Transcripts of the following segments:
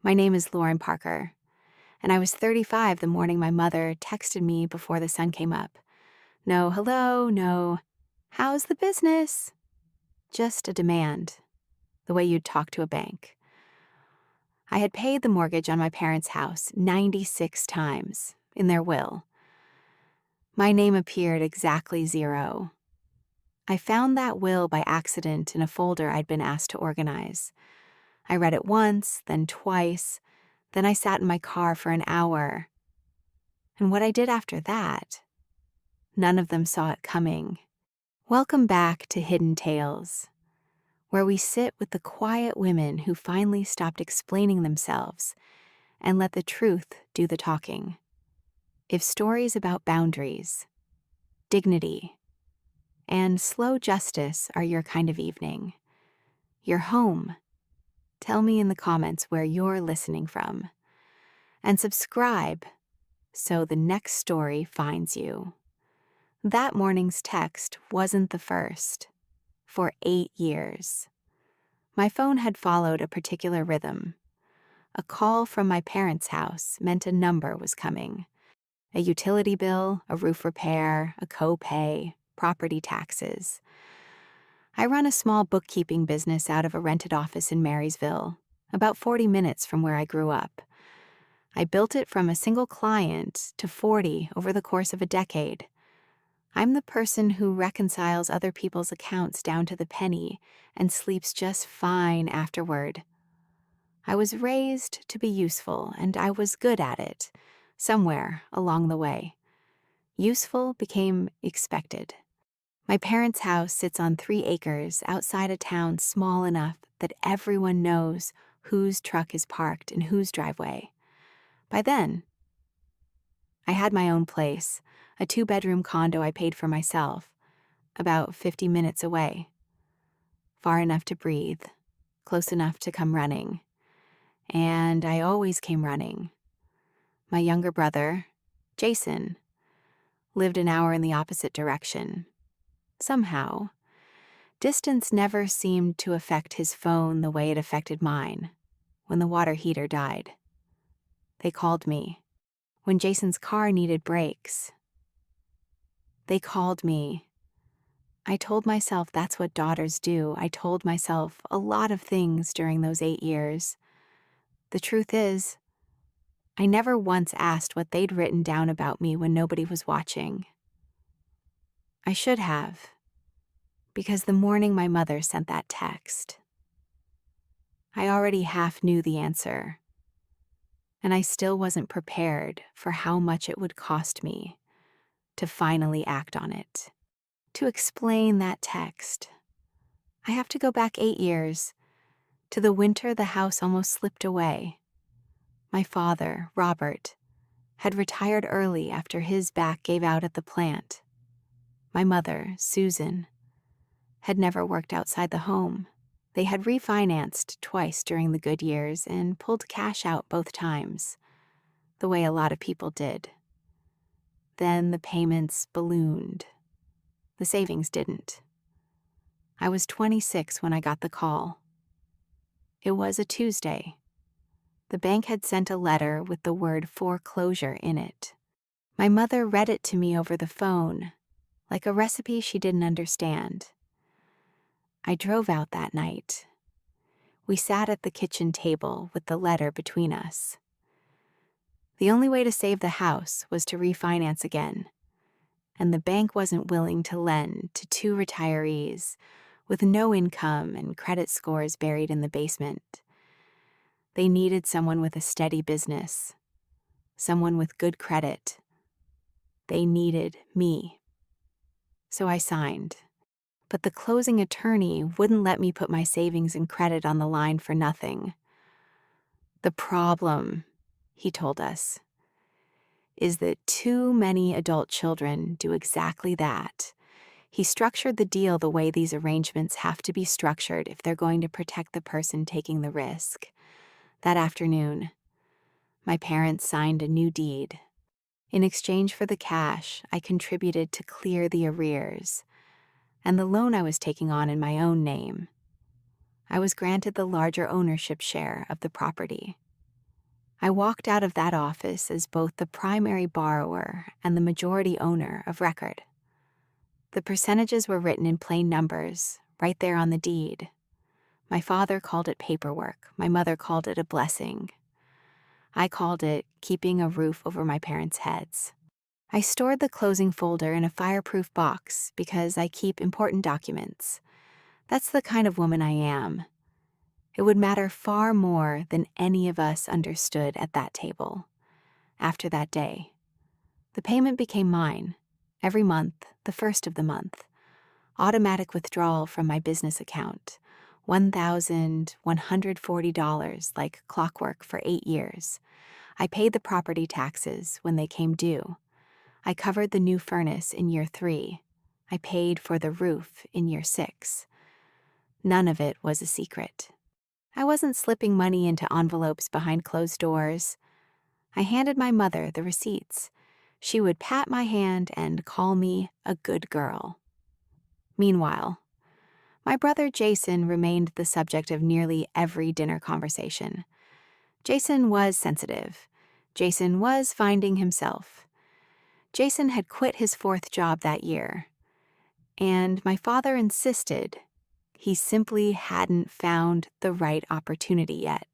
My name is Lauren Parker, and I was 35 the morning my mother texted me before the sun came up. No hello, no, how's the business? Just a demand, the way you'd talk to a bank. I had paid the mortgage on my parents' house 96 times in their will. My name appeared exactly 0. I found that will by accident in a folder I'd been asked to organize. I read it once, then twice, then I sat in my car for an hour. And what I did after that, none of them saw it coming. Welcome back to Hidden Tales, where we sit with the quiet women who finally stopped explaining themselves and let the truth do the talking. If stories about boundaries, dignity, and slow justice are your kind of evening, you're home. Tell me in the comments where you're listening from. And subscribe so the next story finds you. That morning's text wasn't the first. For 8 years. My phone had followed a particular rhythm. A call from my parents' house meant a number was coming. A utility bill, a roof repair, a co-pay, property taxes. I run a small bookkeeping business out of a rented office in Marysville, about 40 minutes from where I grew up. I built it from a single client to 40 over the course of a decade. I'm the person who reconciles other people's accounts down to the penny and sleeps just fine afterward. I was raised to be useful, and I was good at it, somewhere along the way. Useful became expected. My parents' house sits on 3 acres outside a town small enough that everyone knows whose truck is parked in whose driveway. By then, I had my own place, a 2-bedroom condo I paid for myself, about 50 minutes away. Far enough to breathe, close enough to come running. And I always came running. My younger brother, Jason, lived an hour in the opposite direction. Somehow, distance never seemed to affect his phone the way it affected mine when the water heater died. They called me. When Jason's car needed brakes, they called me. I told myself that's what daughters do. I told myself a lot of things during those 8 years. The truth is, I never once asked what they'd written down about me when nobody was watching. I should have, because the morning my mother sent that text, I already half knew the answer, and I still wasn't prepared for how much it would cost me to finally act on it. To explain that text, I have to go back 8 years, to the winter the house almost slipped away. My father, Robert, had retired early after his back gave out at the plant. My mother, Susan, had never worked outside the home. They had refinanced twice during the good years and pulled cash out both times, the way a lot of people did. Then the payments ballooned. The savings didn't. I was 26 when I got the call. It was a Tuesday. The bank had sent a letter with the word foreclosure in it. My mother read it to me over the phone, like a recipe she didn't understand. I drove out that night. We sat at the kitchen table with the letter between us. The only way to save the house was to refinance again, and the bank wasn't willing to lend to 2 retirees with no income and credit scores buried in the basement. They needed someone with a steady business, someone with good credit. They needed me. So I signed. But the closing attorney wouldn't let me put my savings and credit on the line for nothing. The problem, he told us, is that too many adult children do exactly that. He structured the deal the way these arrangements have to be structured if they're going to protect the person taking the risk. That afternoon, my parents signed a new deed. In exchange for the cash, I contributed to clear the arrears and the loan I was taking on in my own name. I was granted the larger ownership share of the property. I walked out of that office as both the primary borrower and the majority owner of record. The percentages were written in plain numbers, right there on the deed. My father called it paperwork. My mother called it a blessing. I called it keeping a roof over my parents' heads. I stored the closing folder in a fireproof box because I keep important documents. That's the kind of woman I am. It would matter far more than any of us understood at that table. After that day, the payment became mine. Every month, the first of the month. Automatic withdrawal from my business account. $1,140 like clockwork for 8 years. I paid the property taxes when they came due. I covered the new furnace in year 3. I paid for the roof in year 6. None of it was a secret. I wasn't slipping money into envelopes behind closed doors. I handed my mother the receipts. She would pat my hand and call me a good girl. Meanwhile, my brother Jason remained the subject of nearly every dinner conversation. Jason was sensitive. Jason was finding himself. Jason had quit his 4th job that year, and my father insisted he simply hadn't found the right opportunity yet.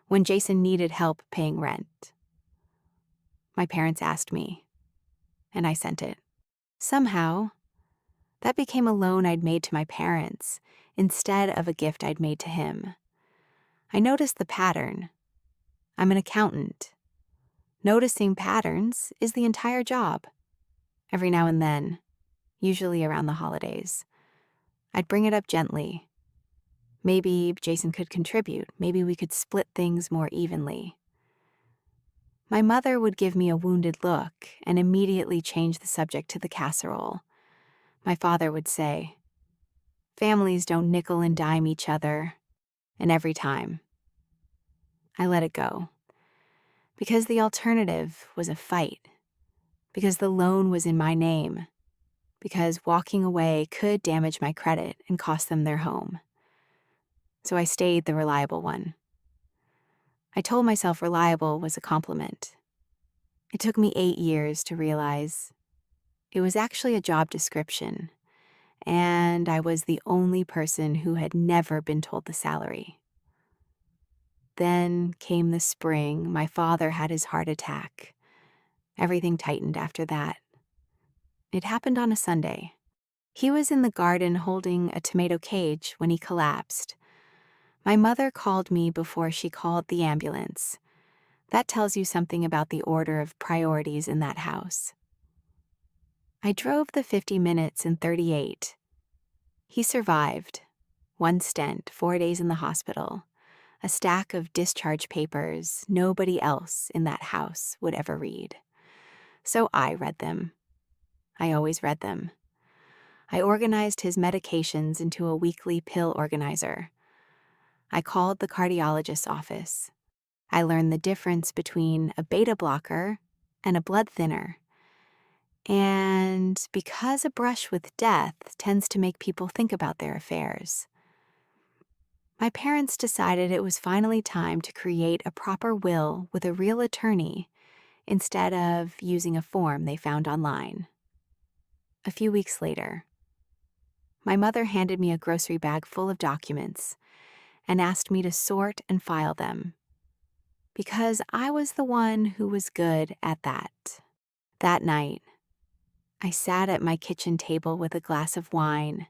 When Jason needed help paying rent, my parents asked me, and I sent it. Somehow, that became a loan I'd made to my parents instead of a gift I'd made to him. I noticed the pattern. I'm an accountant. Noticing patterns is the entire job. Every now and then, usually around the holidays, I'd bring it up gently. Maybe Jason could contribute. Maybe we could split things more evenly. My mother would give me a wounded look and immediately change the subject to the casserole. My father would say, "Families don't nickel and dime each other." And every time, I let it go. Because the alternative was a fight. Because the loan was in my name. Because walking away could damage my credit and cost them their home. So I stayed the reliable one. I told myself reliable was a compliment. It took me 8 years to realize it was actually a job description, and I was the only person who had never been told the salary. Then came the spring. My father had his heart attack. Everything tightened after that. It happened on a Sunday. He was in the garden holding a tomato cage when he collapsed. My mother called me before she called the ambulance. That tells you something about the order of priorities in that house. I drove the 50 minutes in 38. He survived. 1 stent, 4 days in the hospital. A stack of discharge papers nobody else in that house would ever read. So I read them. I always read them. I organized his medications into a weekly pill organizer. I called the cardiologist's office. I learned the difference between a beta blocker and a blood thinner. And because a brush with death tends to make people think about their affairs, my parents decided it was finally time to create a proper will with a real attorney instead of using a form they found online. A few weeks later, my mother handed me a grocery bag full of documents and asked me to sort and file them, because I was the one who was good at that. That night, I sat at my kitchen table with a glass of wine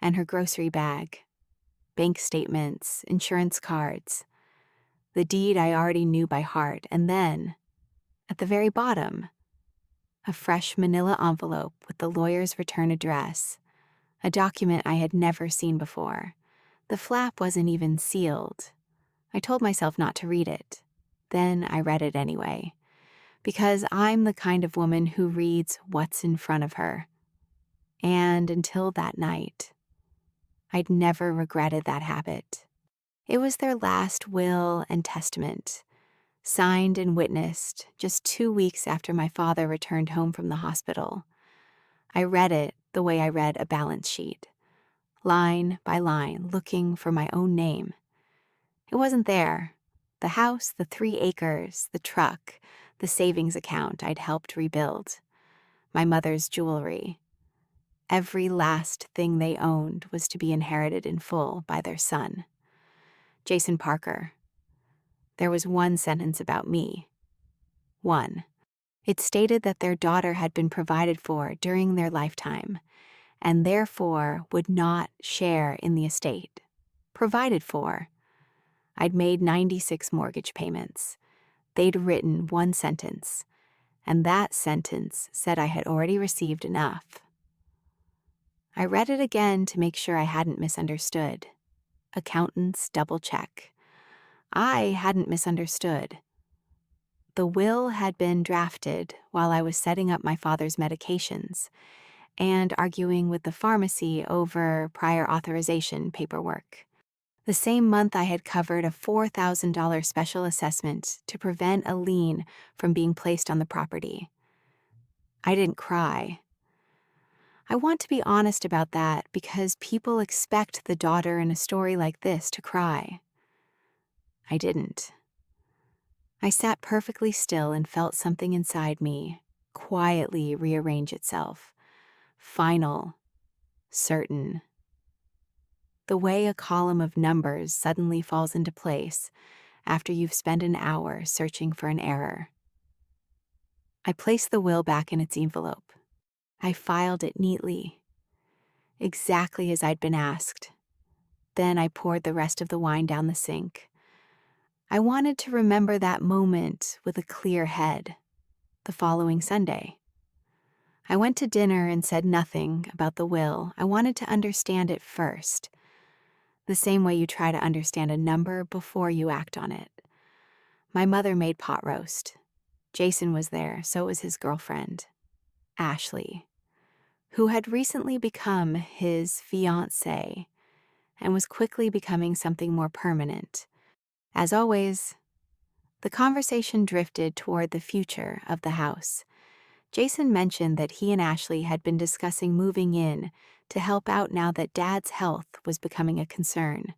and her grocery bag, bank statements, insurance cards, the deed I already knew by heart, and then, at the very bottom, a fresh manila envelope with the lawyer's return address, a document I had never seen before. The flap wasn't even sealed. I told myself not to read it. Then I read it anyway, because I'm the kind of woman who reads what's in front of her. And until that night, I'd never regretted that habit. It was their last will and testament, signed and witnessed just 2 weeks after my father returned home from the hospital. I read it the way I read a balance sheet, line by line, looking for my own name. It wasn't there. The house, the 3 acres, the truck, the savings account I'd helped rebuild, my mother's jewelry. Every last thing they owned was to be inherited in full by their son, Jason Parker. There was one sentence about me. One. It stated that their daughter had been provided for during their lifetime, and therefore would not share in the estate. Provided for. I'd made 96 mortgage payments. They'd written one sentence, and that sentence said I had already received enough. I read it again to make sure I hadn't misunderstood. Accountants double check. I hadn't misunderstood. The will had been drafted while I was setting up my father's medications and arguing with the pharmacy over prior authorization paperwork. The same month I had covered a $4,000 special assessment to prevent a lien from being placed on the property. I didn't cry. I want to be honest about that because people expect the daughter in a story like this to cry. I didn't. I sat perfectly still and felt something inside me quietly rearrange itself. Final. Certain. The way a column of numbers suddenly falls into place after you've spent an hour searching for an error. I placed the will back in its envelope. I filed it neatly, exactly as I'd been asked. Then I poured the rest of the wine down the sink. I wanted to remember that moment with a clear head. The following Sunday, I went to dinner and said nothing about the will. I wanted to understand it first, the same way you try to understand a number before you act on it. My mother made pot roast. Jason was there, so was his girlfriend, Ashley, who had recently become his fiancée and was quickly becoming something more permanent. As always, the conversation drifted toward the future of the house. Jason mentioned that he and Ashley had been discussing moving in to help out now that Dad's health was becoming a concern.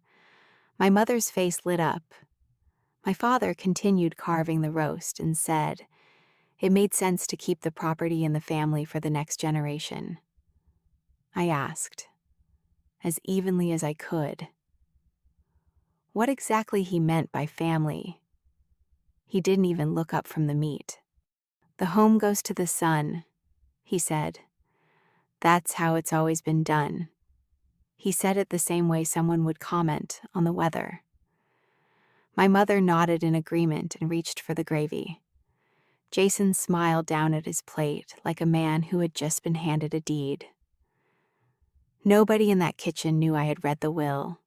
My mother's face lit up. My father continued carving the roast and said it made sense to keep the property in the family for the next generation. I asked, as evenly as I could, what exactly he meant by family. He didn't even look up from the meat. The home goes to the son, he said. That's how it's always been done. He said it the same way someone would comment on the weather. My mother nodded in agreement and reached for the gravy. Jason smiled down at his plate like a man who had just been handed a deed. Nobody in that kitchen knew I had read the will.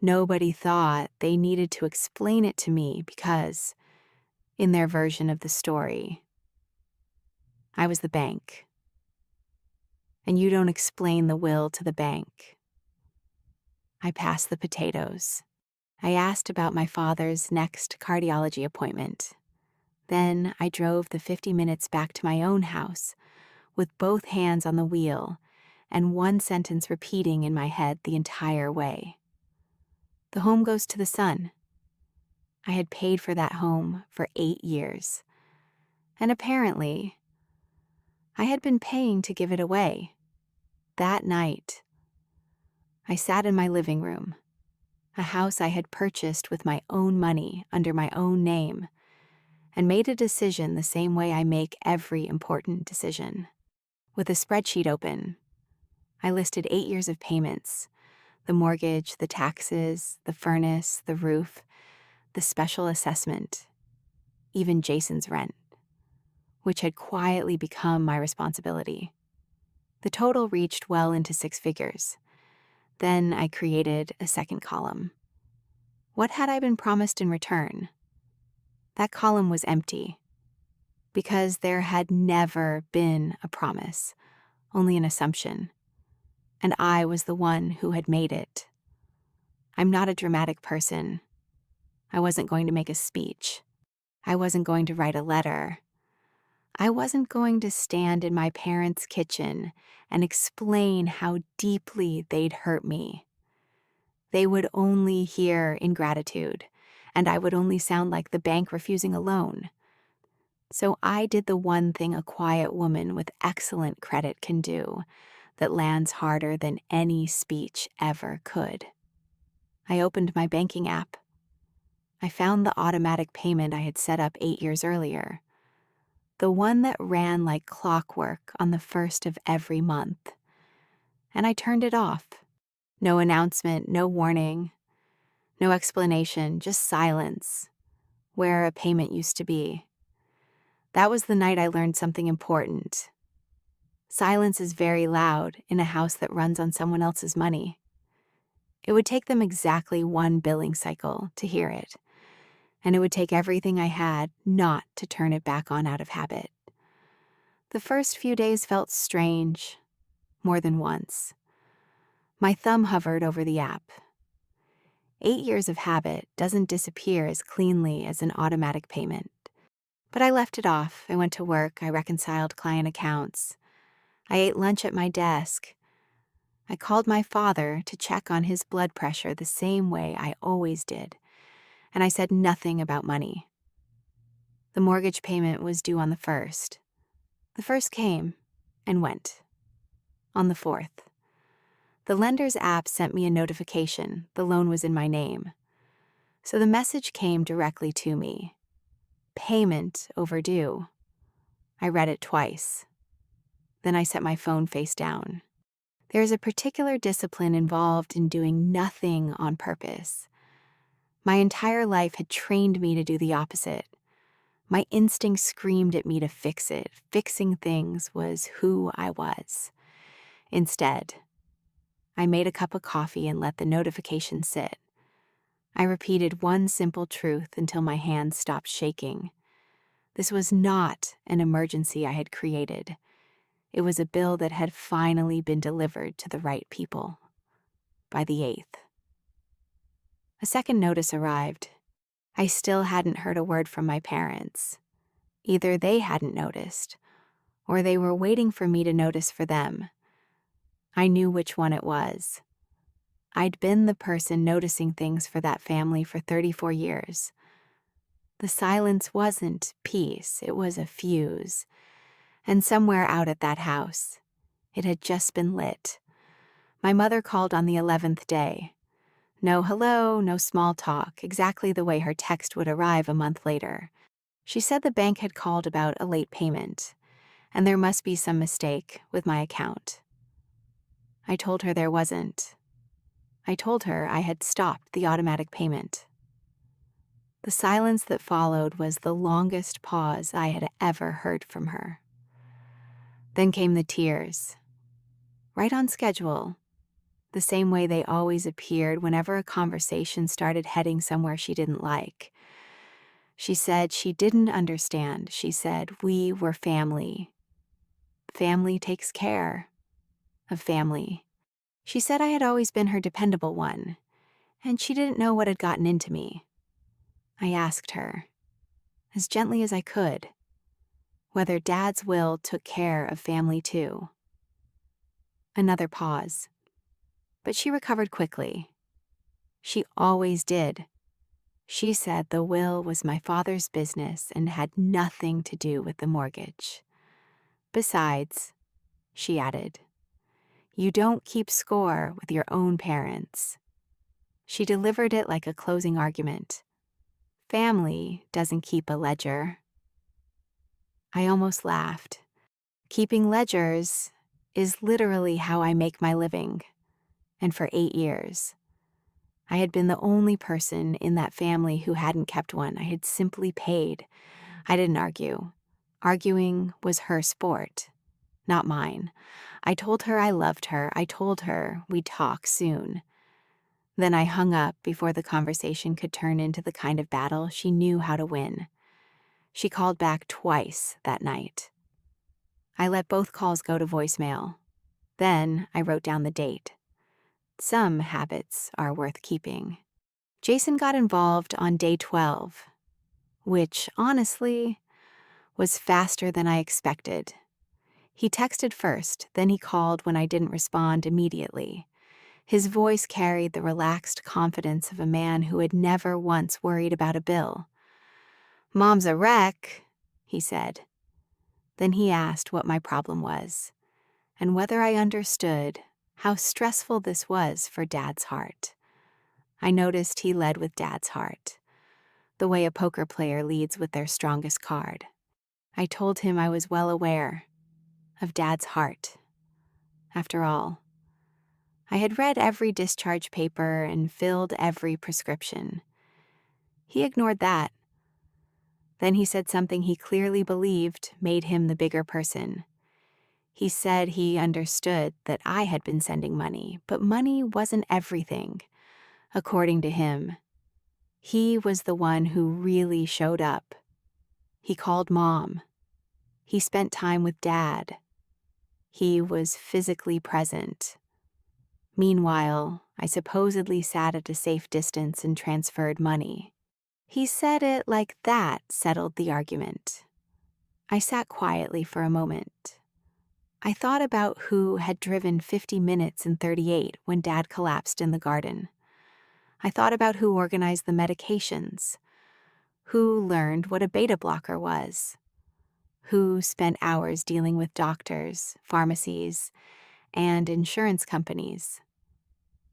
Nobody thought they needed to explain it to me because, in their version of the story, I was the bank. And you don't explain the will to the bank. I passed the potatoes. I asked about my father's next cardiology appointment. Then I drove the 50 minutes back to my own house with both hands on the wheel and one sentence repeating in my head the entire way. The home goes to the son. I had paid for that home for 8 years. And apparently, I had been paying to give it away. That night, I sat in my living room, a house I had purchased with my own money under my own name, and made a decision the same way I make every important decision. With a spreadsheet open, I listed 8 years of payments, the mortgage, the taxes, the furnace, the roof, the special assessment, even Jason's rent, which had quietly become my responsibility. The total reached well into 6 figures. Then I created a second column. What had I been promised in return? That column was empty, because there had never been a promise, only an assumption, and I was the one who had made it. I'm not a dramatic person. I wasn't going to make a speech. I wasn't going to write a letter. I wasn't going to stand in my parents' kitchen and explain how deeply they'd hurt me. They would only hear ingratitude and I would only sound like the bank refusing a loan. So I did the one thing a quiet woman with excellent credit can do that lands harder than any speech ever could. I opened my banking app. I found the automatic payment I had set up 8 years earlier, the one that ran like clockwork on the first of every month. And I turned it off. No announcement, no warning, no explanation, just silence, where a payment used to be. That was the night I learned something important. Silence is very loud in a house that runs on someone else's money. It would take them exactly one billing cycle to hear it, and it would take everything I had not to turn it back on out of habit. The first few days felt strange, more than once. My thumb hovered over the app. 8 years of habit doesn't disappear as cleanly as an automatic payment. But I left it off. I went to work. I reconciled client accounts. I ate lunch at my desk. I called my father to check on his blood pressure the same way I always did. And I said nothing about money. The mortgage payment was due on the 1st. The 1st came and went. On the 4th. The lender's app sent me a notification. The loan was in my name. So the message came directly to me. Payment overdue. I read it twice. Then I set my phone face down. There's a particular discipline involved in doing nothing on purpose. My entire life had trained me to do the opposite. My instinct screamed at me to fix it. Fixing things was who I was. Instead, I made a cup of coffee and let the notification sit. I repeated one simple truth until my hands stopped shaking. This was not an emergency I had created. It was a bill that had finally been delivered to the right people. By the 8th. A second notice arrived. I still hadn't heard a word from my parents. Either they hadn't noticed, or they were waiting for me to notice for them. I knew which one it was. I'd been the person noticing things for that family for 34 years. The silence wasn't peace, it was a fuse. And somewhere out at that house, it had just been lit. My mother called on the 11th day. No hello, no small talk, exactly the way her text would arrive a month later. She said the bank had called about a late payment, and there must be some mistake with my account. I told her there wasn't. I told her I had stopped the automatic payment. The silence that followed was the longest pause I had ever heard from her. Then came the tears. Right on schedule, the same way they always appeared whenever a conversation started heading somewhere she didn't like. She said she didn't understand. She said we were family. Family takes care of family. She said I had always been her dependable one, and she didn't know what had gotten into me. I asked her, as gently as I could, whether Dad's will took care of family too. Another pause, but she recovered quickly. She always did. She said the will was my father's business and had nothing to do with the mortgage. Besides, she added, you don't keep score with your own parents. She delivered it like a closing argument. Family doesn't keep a ledger. I almost laughed. Keeping ledgers is literally how I make my living. And for 8 years, I had been the only person in that family who hadn't kept one. I had simply paid. I didn't argue. Arguing was her sport, not mine. I told her I loved her. I told her we'd talk soon. Then I hung up before the conversation could turn into the kind of battle she knew how to win. She called back twice that night. I let both calls go to voicemail. Then I wrote down the date. Some habits are worth keeping. Jason got involved on day 12, which, honestly, was faster than I expected. He texted first, then he called when I didn't respond immediately. His voice carried the relaxed confidence of a man who had never once worried about a bill. "Mom's a wreck," he said. Then he asked what my problem was, and whether I understood how stressful this was for Dad's heart. I noticed he led with Dad's heart, the way a poker player leads with their strongest card. I told him I was well aware of Dad's heart. After all, I had read every discharge paper and filled every prescription. He ignored that. Then he said something he clearly believed made him the bigger person. He said he understood that I had been sending money, but money wasn't everything. According to him, he was the one who really showed up. He called Mom. He spent time with Dad. He was physically present. Meanwhile, I supposedly sat at a safe distance and transferred money. He said it like that settled the argument. I sat quietly for a moment. I thought about who had driven 50 minutes in 38 when Dad collapsed in the garden. I thought about who organized the medications, who learned what a beta blocker was, who spent hours dealing with doctors, pharmacies, and insurance companies.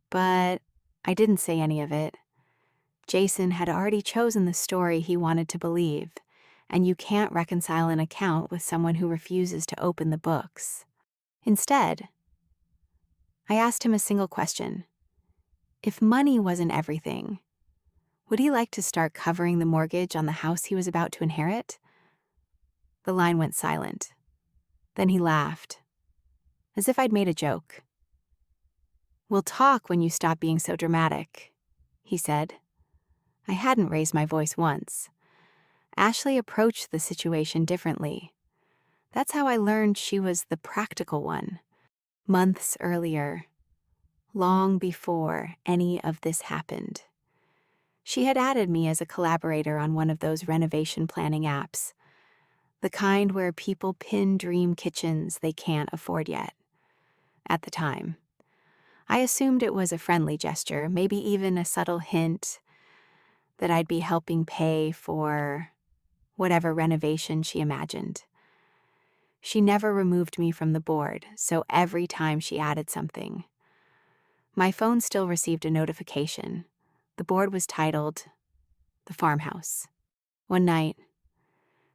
But I didn't say any of it. Jason had already chosen the story he wanted to believe, and you can't reconcile an account with someone who refuses to open the books. Instead, I asked him a single question. If money wasn't everything, would he like to start covering the mortgage on the house he was about to inherit? The line went silent. Then he laughed, as if I'd made a joke. "We'll talk when you stop being so dramatic," he said. I hadn't raised my voice once. Ashley approached the situation differently. That's how I learned she was the practical one. Months earlier, long before any of this happened, she had added me as a collaborator on one of those renovation planning apps, the kind where people pin dream kitchens they can't afford yet. At the time, I assumed it was a friendly gesture, maybe even a subtle hint that I'd be helping pay for whatever renovation she imagined. She never removed me from the board, so every time she added something, my phone still received a notification. The board was titled The Farmhouse. One night,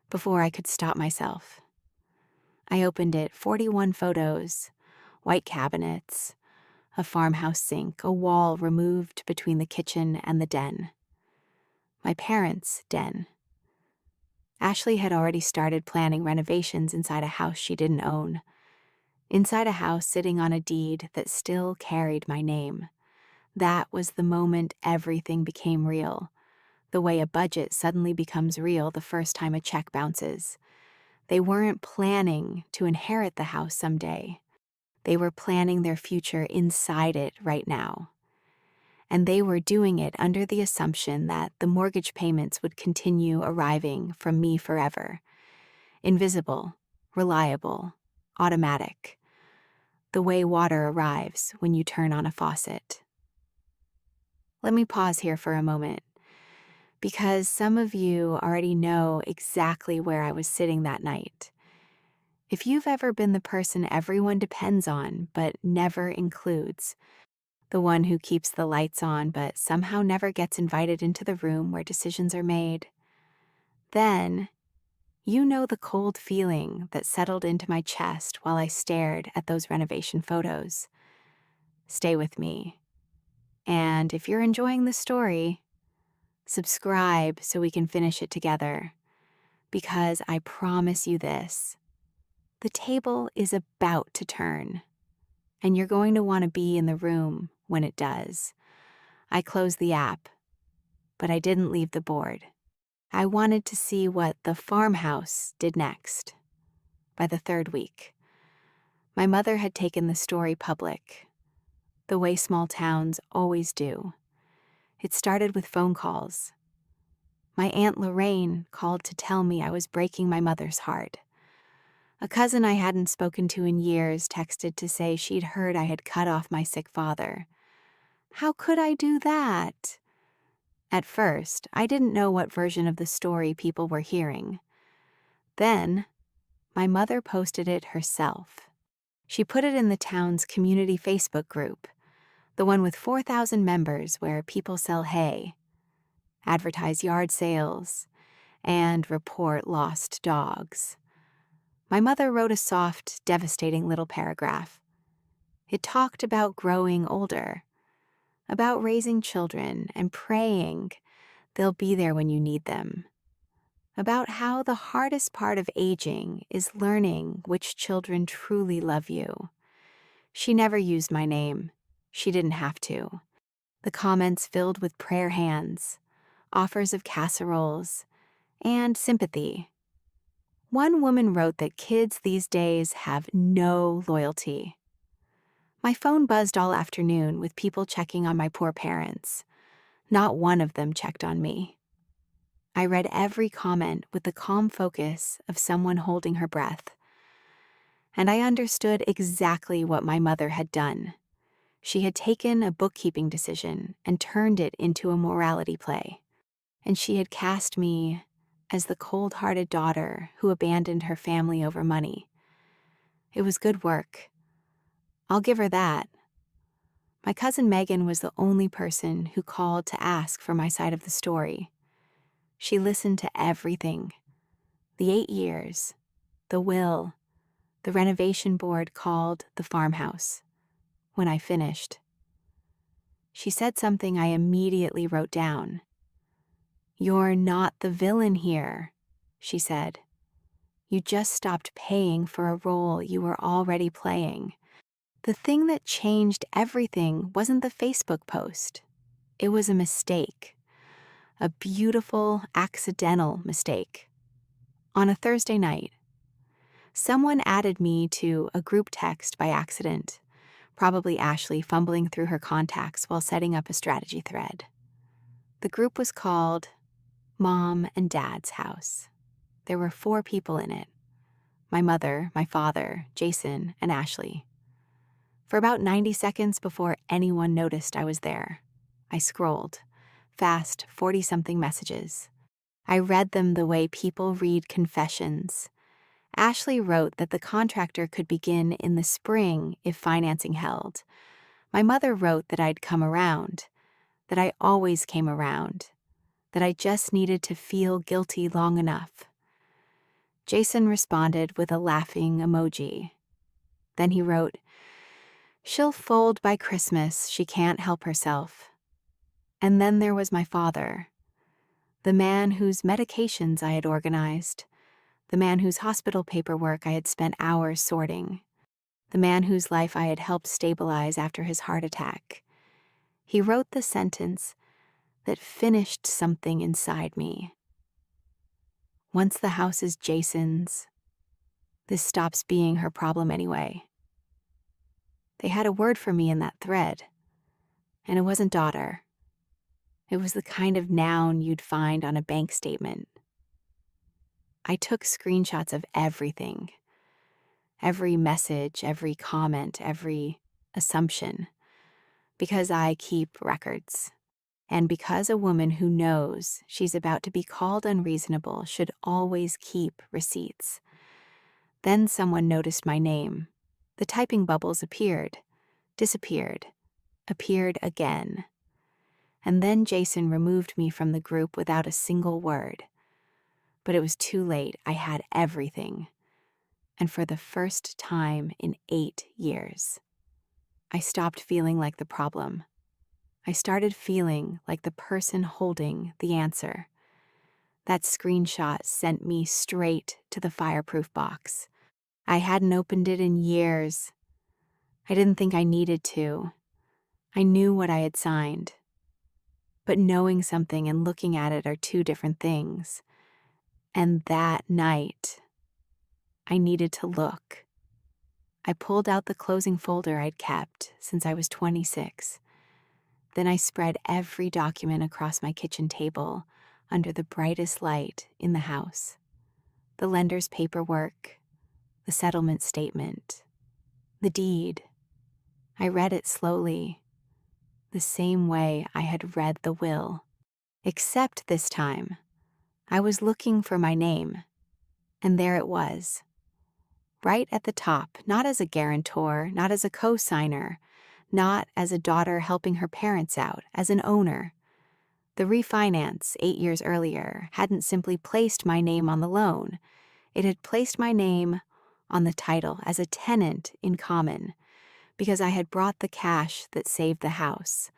before I could stop myself, I opened it. 41 photos, white cabinets, a farmhouse sink, a wall removed between the kitchen and the den. My parents' den. Ashley had already started planning renovations inside a house she didn't own. Inside a house sitting on a deed that still carried my name. That was the moment everything became real. The way a budget suddenly becomes real the first time a check bounces. They weren't planning to inherit the house someday. They were planning their future inside it right now. And they were doing it under the assumption that the mortgage payments would continue arriving from me forever. Invisible, reliable, automatic. The way water arrives when you turn on a faucet. Let me pause here for a moment, because some of you already know exactly where I was sitting that night. If you've ever been the person everyone depends on but never includes, the one who keeps the lights on but somehow never gets invited into the room where decisions are made, then you know the cold feeling that settled into my chest while I stared at those renovation photos. Stay with me. And if you're enjoying the story, subscribe so we can finish it together. Because I promise you this, the table is about to turn, and you're going to want to be in the room when it does. I closed the app, but I didn't leave the board. I wanted to see what the farmhouse did next. By the third week, my mother had taken the story public, the way small towns always do. It started with phone calls. My Aunt Lorraine called to tell me I was breaking my mother's heart. A cousin I hadn't spoken to in years texted to say she'd heard I had cut off my sick father. How could I do that? At first, I didn't know what version of the story people were hearing. Then, my mother posted it herself. She put it in the town's community Facebook group, the one with 4,000 members where people sell hay, advertise yard sales, and report lost dogs. My mother wrote a soft, devastating little paragraph. It talked about growing older, about raising children and praying they'll be there when you need them, about how the hardest part of aging is learning which children truly love you. She never used my name. She didn't have to. The comments filled with prayer hands, offers of casseroles, and sympathy. One woman wrote that kids these days have no loyalty. My phone buzzed all afternoon with people checking on my poor parents. Not one of them checked on me. I read every comment with the calm focus of someone holding her breath. And I understood exactly what my mother had done. She had taken a bookkeeping decision and turned it into a morality play. And she had cast me as the cold-hearted daughter who abandoned her family over money. It was good work. I'll give her that. My cousin Megan was the only person who called to ask for my side of the story. She listened to everything. The 8 years, the will, the renovation board called the farmhouse. When I finished, she said something I immediately wrote down. "You're not the villain here," she said. "You just stopped paying for a role you were already playing." The thing that changed everything wasn't the Facebook post. It was a mistake. A beautiful, accidental mistake. On a Thursday night, someone added me to a group text by accident, probably Ashley fumbling through her contacts while setting up a strategy thread. The group was called Mom and Dad's House. There were 4 people in it: my mother, my father, Jason, and Ashley. For about 90 seconds before anyone noticed I was there, I scrolled, fast 40-something messages. I read them the way people read confessions. Ashley wrote that the contractor could begin in the spring if financing held. My mother wrote that I'd come around, that I always came around, that I just needed to feel guilty long enough. Jason responded with a laughing emoji. Then he wrote, "She'll fold by Christmas, she can't help herself." And then there was my father, the man whose medications I had organized, the man whose hospital paperwork I had spent hours sorting, the man whose life I had helped stabilize after his heart attack. He wrote the sentence that finished something inside me. "Once the house is Jason's, this stops being her problem anyway." They had a word for me in that thread, and it wasn't daughter. It was the kind of noun you'd find on a bank statement. I took screenshots of everything. Every message, every comment, every assumption. Because I keep records. And because a woman who knows she's about to be called unreasonable should always keep receipts. Then someone noticed my name. The typing bubbles appeared, disappeared, appeared again. And then Jason removed me from the group without a single word. But it was too late. I had everything. And for the first time in 8 years, I stopped feeling like the problem. I started feeling like the person holding the answer. That screenshot sent me straight to the fireproof box. I hadn't opened it in years. I didn't think I needed to. I knew what I had signed. But knowing something and looking at it are 2 different things. And that night, I needed to look. I pulled out the closing folder I'd kept since I was 26. Then I spread every document across my kitchen table under the brightest light in the house. The lender's paperwork, the settlement statement, the deed. I read it slowly. the same way I had read the will. Except this time, I was looking for my name, and there it was. Right at the top, not as a guarantor, not as a co-signer, not as a daughter helping her parents out, as an owner. The refinance 8 years earlier hadn't simply placed my name on the loan. It had placed my name on the title as a tenant in common, because I had brought the cash that saved the house.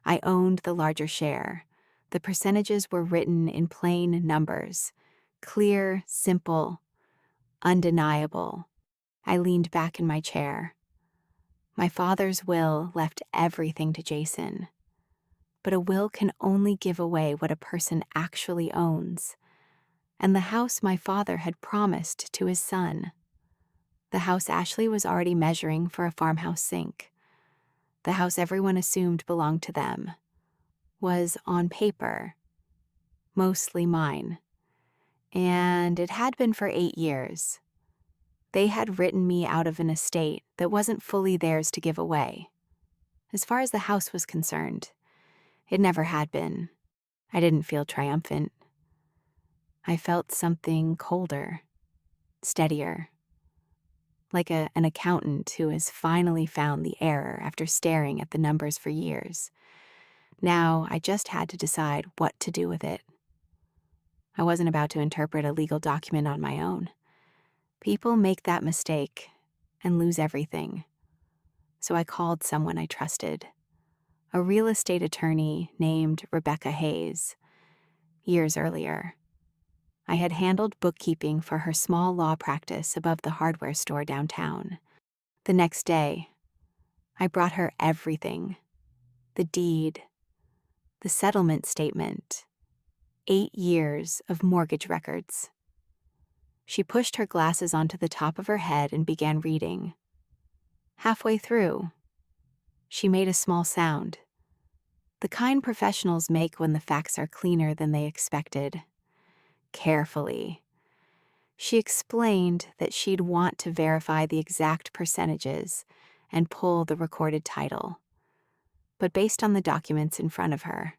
I owned the larger share. The percentages were written in plain numbers. Clear, simple, undeniable. I leaned back in my chair. My father's will left everything to Jason. But a will can only give away what a person actually owns. And the house my father had promised to his son. The house Ashley was already measuring for a farmhouse sink. The house everyone assumed belonged to them was, on paper, mostly mine. And it had been for 8 years. They had written me out of an estate that wasn't fully theirs to give away. As far as the house was concerned, it never had been. I didn't feel triumphant. I felt something colder, steadier, like an accountant who has finally found the error after staring at the numbers for years. Now I just had to decide what to do with it. I wasn't about to interpret a legal document on my own. People make that mistake and lose everything. So I called someone I trusted, a real estate attorney named Rebecca Hayes. Years earlier, I had handled bookkeeping for her small law practice above the hardware store downtown. The next day, I brought her everything: the deed, the settlement statement, 8 years of mortgage records. She pushed her glasses onto the top of her head and began reading. Halfway through, she made a small sound, the kind professionals make when the facts are cleaner than they expected. Carefully, she explained that she'd want to verify the exact percentages and pull the recorded title. But based on the documents in front of her,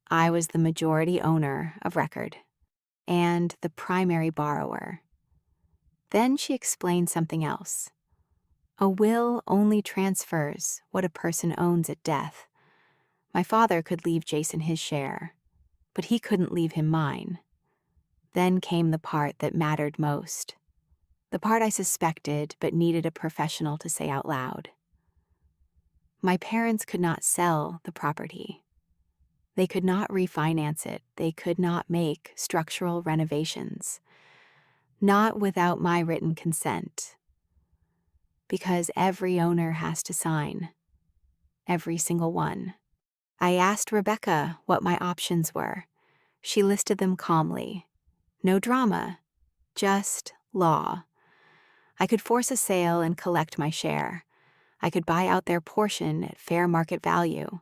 I was the majority owner of record and the primary borrower. Then she explained something else. A will only transfers what a person owns at death. My father could leave Jason his share, but he couldn't leave him mine. Then came the part that mattered most. The part I suspected but needed a professional to say out loud. My parents could not sell the property. They could not refinance it. They could not make structural renovations. Not without my written consent. Because every owner has to sign. Every single one. I asked Rebecca what my options were. She listed them calmly. No drama, just law. I could force a sale and collect my share. I could buy out their portion at fair market value.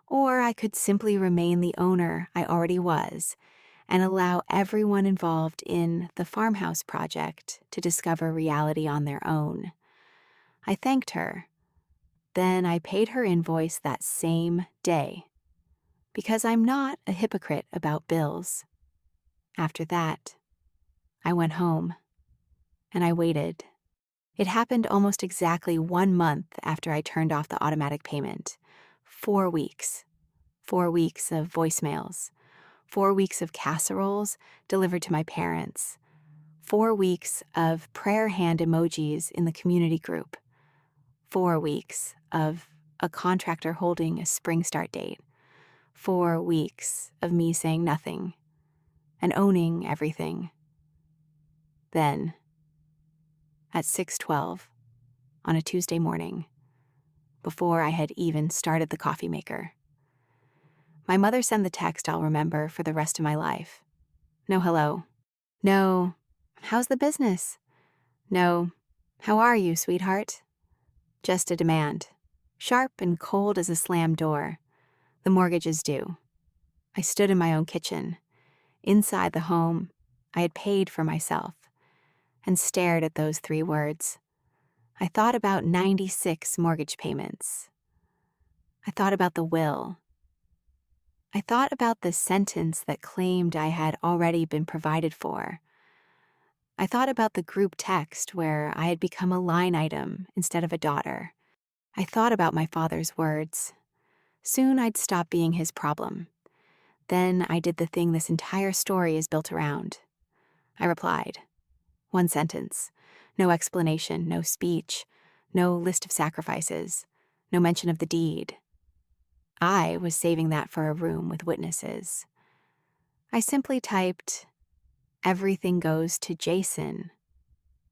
Or I could simply remain the owner I already was and allow everyone involved in the farmhouse project to discover reality on their own. I thanked her. Then I paid her invoice that same day, because I'm not a hypocrite about bills. After that, I went home, and I waited. It happened almost exactly 1 month after I turned off the automatic payment. 4 weeks. 4 weeks of voicemails. 4 weeks of casseroles delivered to my parents. 4 weeks of prayer hand emojis in the community group. 4 weeks of a contractor holding a spring start date. 4 weeks of me saying nothing and owning everything. Then, at 6:12 on a Tuesday morning, before I had even started the coffee maker, my mother sent the text I'll remember for the rest of my life. No hello. No, how's the business? No, how are you, sweetheart? Just a demand. Sharp and cold as a slammed door. The mortgage is due. I stood in my own kitchen, inside the home I had paid for myself, and stared at those 3 words. I thought about 96 mortgage payments. I thought about the will. I thought about the sentence that claimed I had already been provided for. I thought about the group text where I had become a line item instead of a daughter. I thought about my father's words. Soon I'd stop being his problem. Then I did the thing this entire story is built around. I replied. One sentence. No explanation, no speech, no list of sacrifices, no mention of the deed. I was saving that for a room with witnesses. I simply typed, "Everything goes to Jason.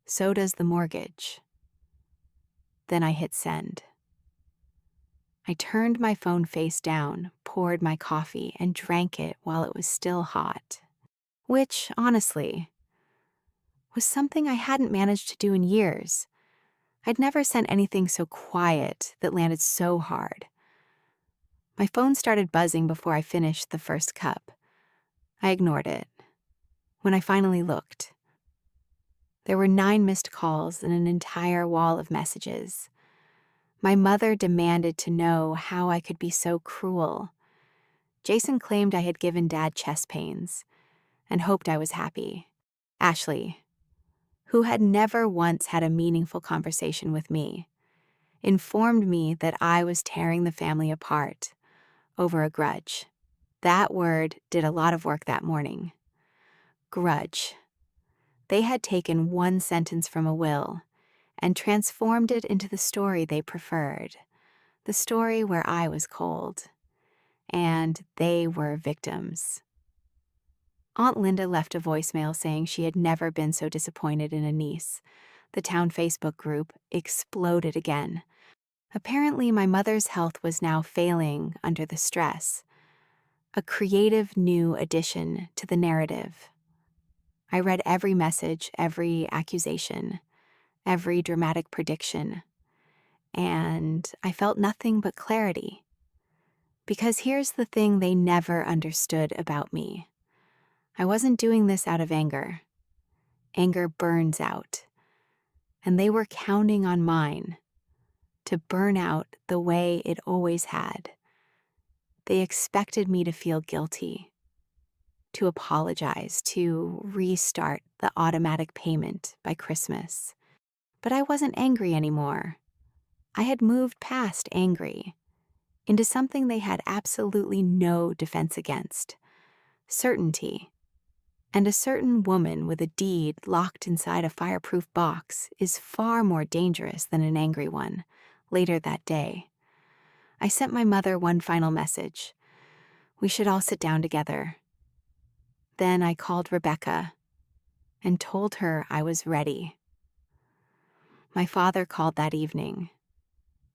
So does the mortgage." Then I hit send. I turned my phone face down, poured my coffee, and drank it while it was still hot. Which, honestly, was something I hadn't managed to do in years. I'd never sent anything so quiet that landed so hard. My phone started buzzing before I finished the first cup. I ignored it. When I finally looked, there were 9 missed calls and an entire wall of messages. My mother demanded to know how I could be so cruel. Jason claimed I had given Dad chest pains and hoped I was happy. Ashley, who had never once had a meaningful conversation with me, informed me that I was tearing the family apart over a grudge. That word did a lot of work that morning. Grudge. They had taken one sentence from a will and transformed it into the story they preferred, the story where I was cold, and they were victims. Aunt Linda left a voicemail saying she had never been so disappointed in a niece. The town Facebook group exploded again. Apparently, my mother's health was now failing under the stress. A creative new addition to the narrative. I read every message, every accusation, every dramatic prediction, and I felt nothing but clarity. Because here's the thing they never understood about me. I wasn't doing this out of anger. Anger burns out, and they were counting on mine to burn out the way it always had. They expected me to feel guilty, to apologize, to restart the automatic payment by Christmas. But I wasn't angry anymore. I had moved past angry into something they had absolutely no defense against: certainty. And a certain woman with a deed locked inside a fireproof box is far more dangerous than an angry one. Later that day, I sent my mother one final message. We should all sit down together. Then I called Rebecca and told her I was ready. My father called that evening,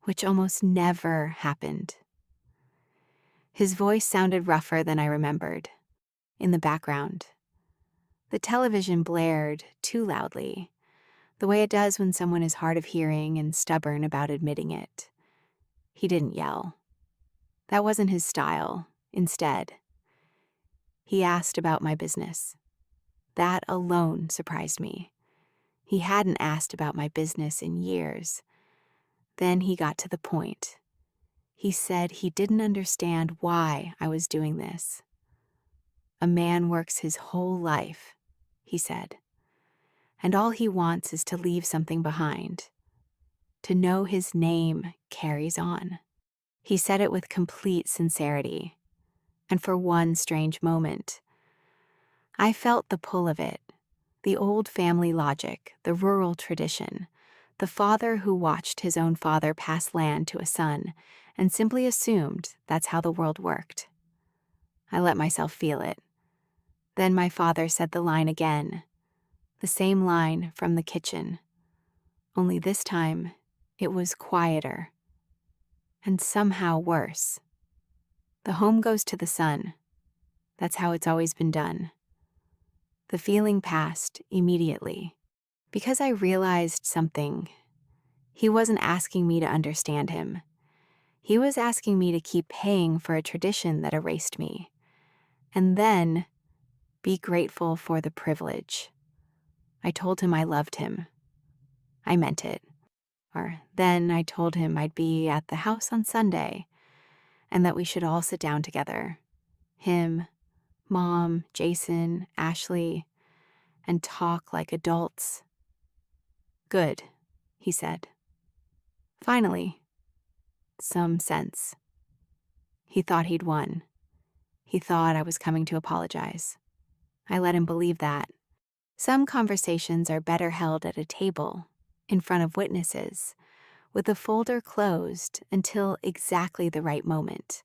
which almost never happened. His voice sounded rougher than I remembered. In the background, the television blared too loudly, the way it does when someone is hard of hearing and stubborn about admitting it. He didn't yell. That wasn't his style. Instead, he asked about my business. That alone surprised me. He hadn't asked about my business in years. Then he got to the point. He said he didn't understand why I was doing this. A man works his whole life, he said, and all he wants is to leave something behind, to know his name carries on. He said it with complete sincerity, and for one strange moment, I felt the pull of it, the old family logic, the rural tradition, the father who watched his own father pass land to a son and simply assumed that's how the world worked. I let myself feel it. Then my father said the line again, the same line from the kitchen, only this time it was quieter and somehow worse. The home goes to the son. That's how it's always been done. The feeling passed immediately because I realized something. He wasn't asking me to understand him. He was asking me to keep paying for a tradition that erased me, and then be grateful for the privilege. I told him I loved him. I meant it. Or then I told him I'd be at the house on Sunday. and that we should all sit down together. Him, Mom, Jason, Ashley, and talk like adults. Good, he said. Finally, some sense. He thought he'd won. He thought I was coming to apologize. I let him believe that. Some conversations are better held at a table, in front of witnesses, with the folder closed until exactly the right moment.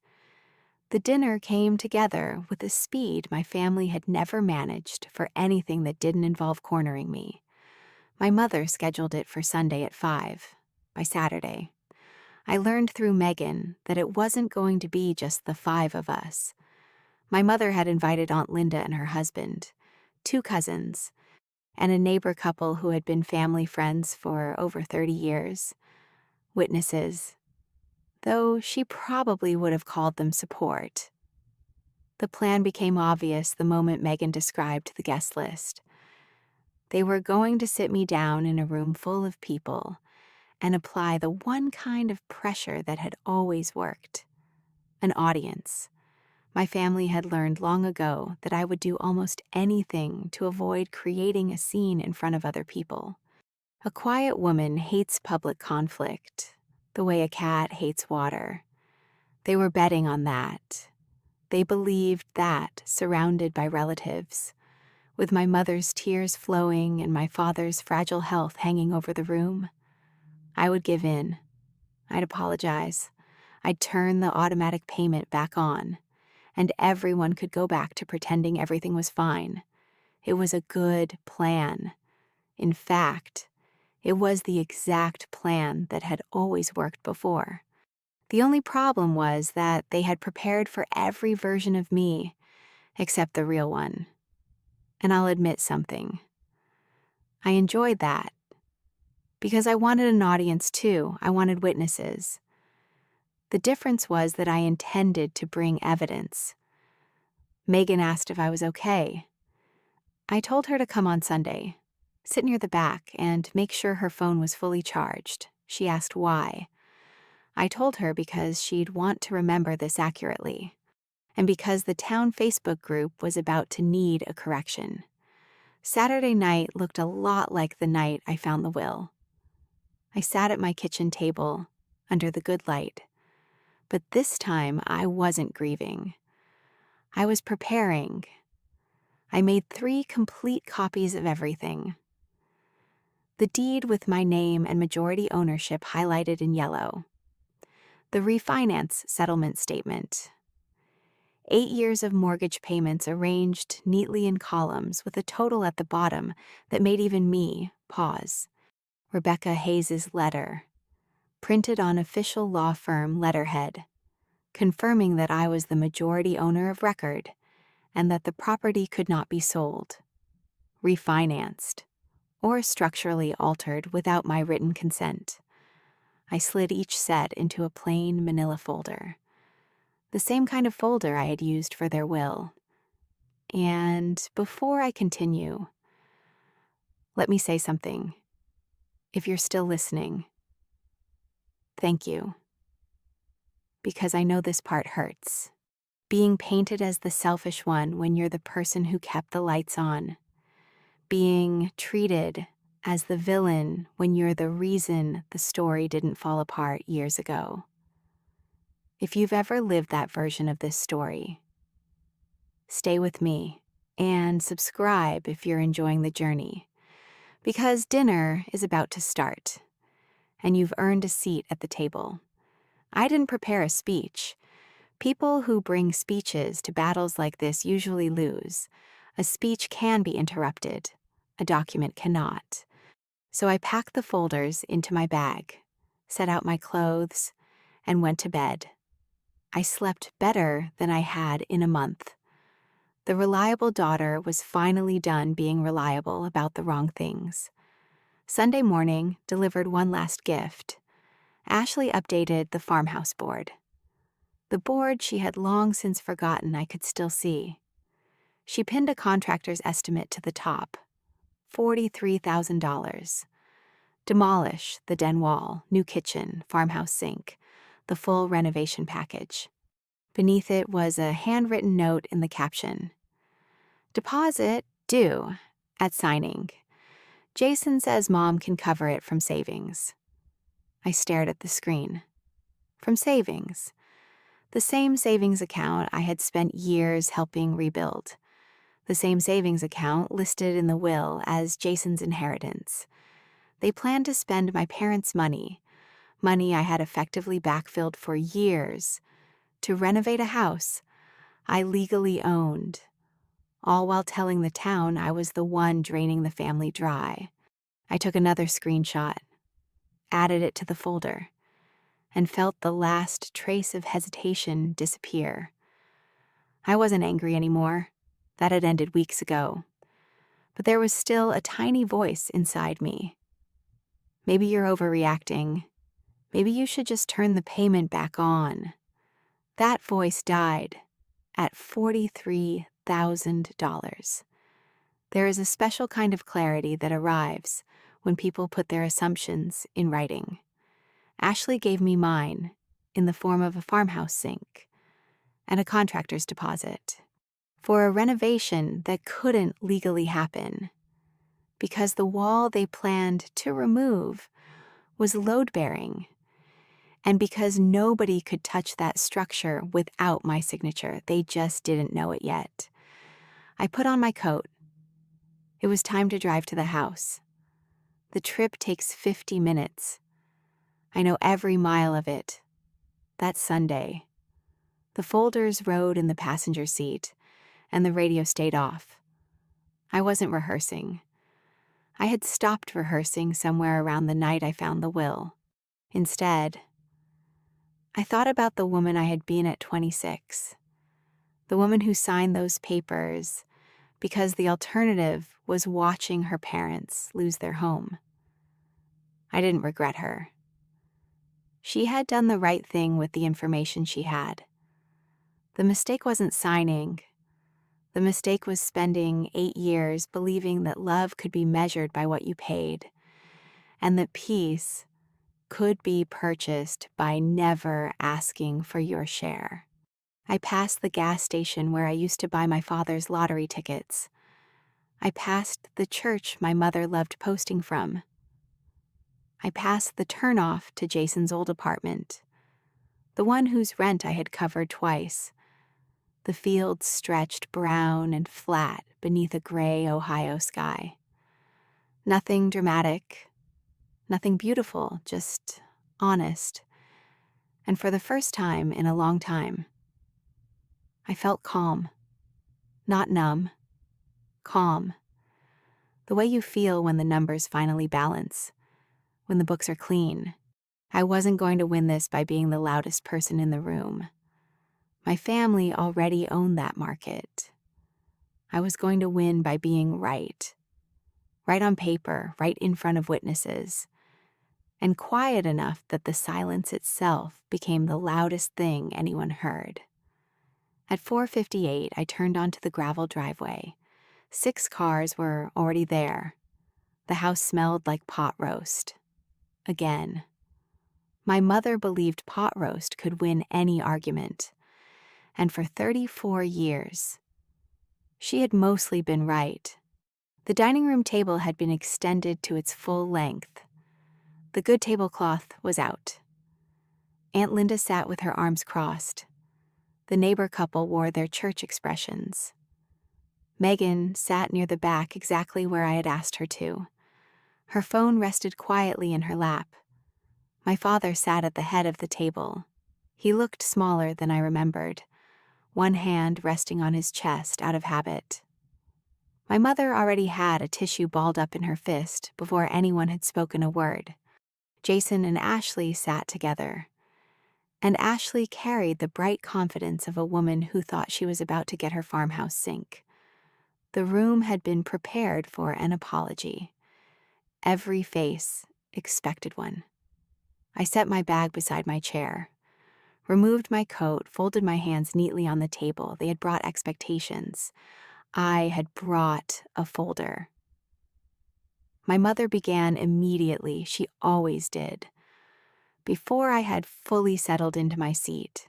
The dinner came together with a speed my family had never managed for anything that didn't involve cornering me. My mother scheduled it for Sunday at 5. By Saturday, I learned through Megan that it wasn't going to be just the 5 of us. My mother had invited Aunt Linda and her husband, 2 cousins, and a neighbor couple who had been family friends for over 30 years. Witnesses, though she probably would have called them support. The plan became obvious the moment Megan described the guest list. They were going to sit me down in a room full of people and apply the one kind of pressure that had always worked: an audience. My family had learned long ago that I would do almost anything to avoid creating a scene in front of other people. A quiet woman hates public conflict, the way a cat hates water. They were betting on that. They believed that, surrounded by relatives, with my mother's tears flowing and my father's fragile health hanging over the room, I would give in. I'd apologize. I'd turn the automatic payment back on, and everyone could go back to pretending everything was fine. It was a good plan. In fact, it was the exact plan that had always worked before. The only problem was that they had prepared for every version of me, except the real one. And I'll admit something. I enjoyed that. Because I wanted an audience too. I wanted witnesses. The difference was that I intended to bring evidence. Megan asked if I was okay. I told her to come on Sunday, sit near the back, and make sure her phone was fully charged. She asked why. I told her because she'd want to remember this accurately, and because the town Facebook group was about to need a correction. Saturday night looked a lot like the night I found the will. I sat at my kitchen table, under the good light, but this time I wasn't grieving. I was preparing. I made 3 complete copies of everything. The deed with my name and majority ownership highlighted in yellow. The refinance settlement statement. 8 years of mortgage payments arranged neatly in columns with a total at the bottom that made even me pause. Rebecca Hayes's letter, printed on official law firm letterhead, confirming that I was the majority owner of record and that the property could not be sold, refinanced, or structurally altered without my written consent. I slid each set into a plain manila folder, the same kind of folder I had used for their will. And before I continue, let me say something. If you're still listening, thank you. Because I know this part hurts. Being painted as the selfish one when you're the person who kept the lights on. Being treated as the villain when you're the reason the story didn't fall apart years ago. If you've ever lived that version of this story, stay with me and subscribe if you're enjoying the journey, because dinner is about to start, and you've earned a seat at the table. I didn't prepare a speech. People who bring speeches to battles like this usually lose. A speech can be interrupted. A document cannot. So I packed the folders into my bag, set out my clothes, and went to bed. I slept better than I had in a month. The reliable daughter was finally done being reliable about the wrong things. Sunday morning delivered one last gift. Ashley updated the farmhouse board. The board she had long since forgotten I could still see. She pinned a contractor's estimate to the top, $43,000. Demolish the den wall, new kitchen, farmhouse sink, the full renovation package. Beneath it was a handwritten note in the caption. Deposit due at signing. Jason says Mom can cover it from savings. I stared at the screen. From savings. The same savings account I had spent years helping rebuild. The same savings account listed in the will as Jason's inheritance. They planned to spend my parents' money I had effectively backfilled for years, to renovate a house I legally owned, all while telling the town I was the one draining the family dry. I took another screenshot, added it to the folder, and felt the last trace of hesitation disappear. I wasn't angry anymore. That had ended weeks ago. But there was still a tiny voice inside me. Maybe you're overreacting. Maybe you should just turn the payment back on. That voice died at $43,000. There is a special kind of clarity that arrives when people put their assumptions in writing. Ashley gave me mine in the form of a farmhouse sink and a contractor's deposit for a renovation that couldn't legally happen because the wall they planned to remove was load-bearing, and because nobody could touch that structure without my signature. They just didn't know it yet. I put on my coat. It was time to drive to the house. The trip takes 50 minutes. I know every mile of it. That Sunday, the folders rode in the passenger seat, and the radio stayed off. I wasn't rehearsing. I had stopped rehearsing somewhere around the night I found the will. Instead, I thought about the woman I had been at 26, the woman who signed those papers because the alternative was watching her parents lose their home. I didn't regret her. She had done the right thing with the information she had. The mistake wasn't signing. The mistake was spending 8 years believing that love could be measured by what you paid, and that peace could be purchased by never asking for your share. I passed the gas station where I used to buy my father's lottery tickets. I passed the church my mother loved posting from. I passed the turnoff to Jason's old apartment, the one whose rent I had covered twice. The fields stretched brown and flat beneath a gray Ohio sky. Nothing dramatic, nothing beautiful, just honest. And for the first time in a long time, I felt calm. Not numb. Calm. The way you feel when the numbers finally balance, when the books are clean. I wasn't going to win this by being the loudest person in the room. My family already owned that market. I was going to win by being right. Right on paper, right in front of witnesses. And quiet enough that the silence itself became the loudest thing anyone heard. At 4:58, I turned onto the gravel driveway. 6 cars were already there. The house smelled like pot roast. Again. My mother believed pot roast could win any argument. And for 34 years, she had mostly been right. The dining room table had been extended to its full length. The good tablecloth was out. Aunt Linda sat with her arms crossed. The neighbor couple wore their church expressions. Megan sat near the back exactly where I had asked her to. Her phone rested quietly in her lap. My father sat at the head of the table. He looked smaller than I remembered, one hand resting on his chest out of habit. My mother already had a tissue balled up in her fist before anyone had spoken a word. Jason and Ashley sat together, and Ashley carried the bright confidence of a woman who thought she was about to get her farmhouse sink. The room had been prepared for an apology. Every face expected one. I set my bag beside my chair, removed my coat, folded my hands neatly on the table. They had brought expectations. I had brought a folder. My mother began immediately. She always did. Before I had fully settled into my seat.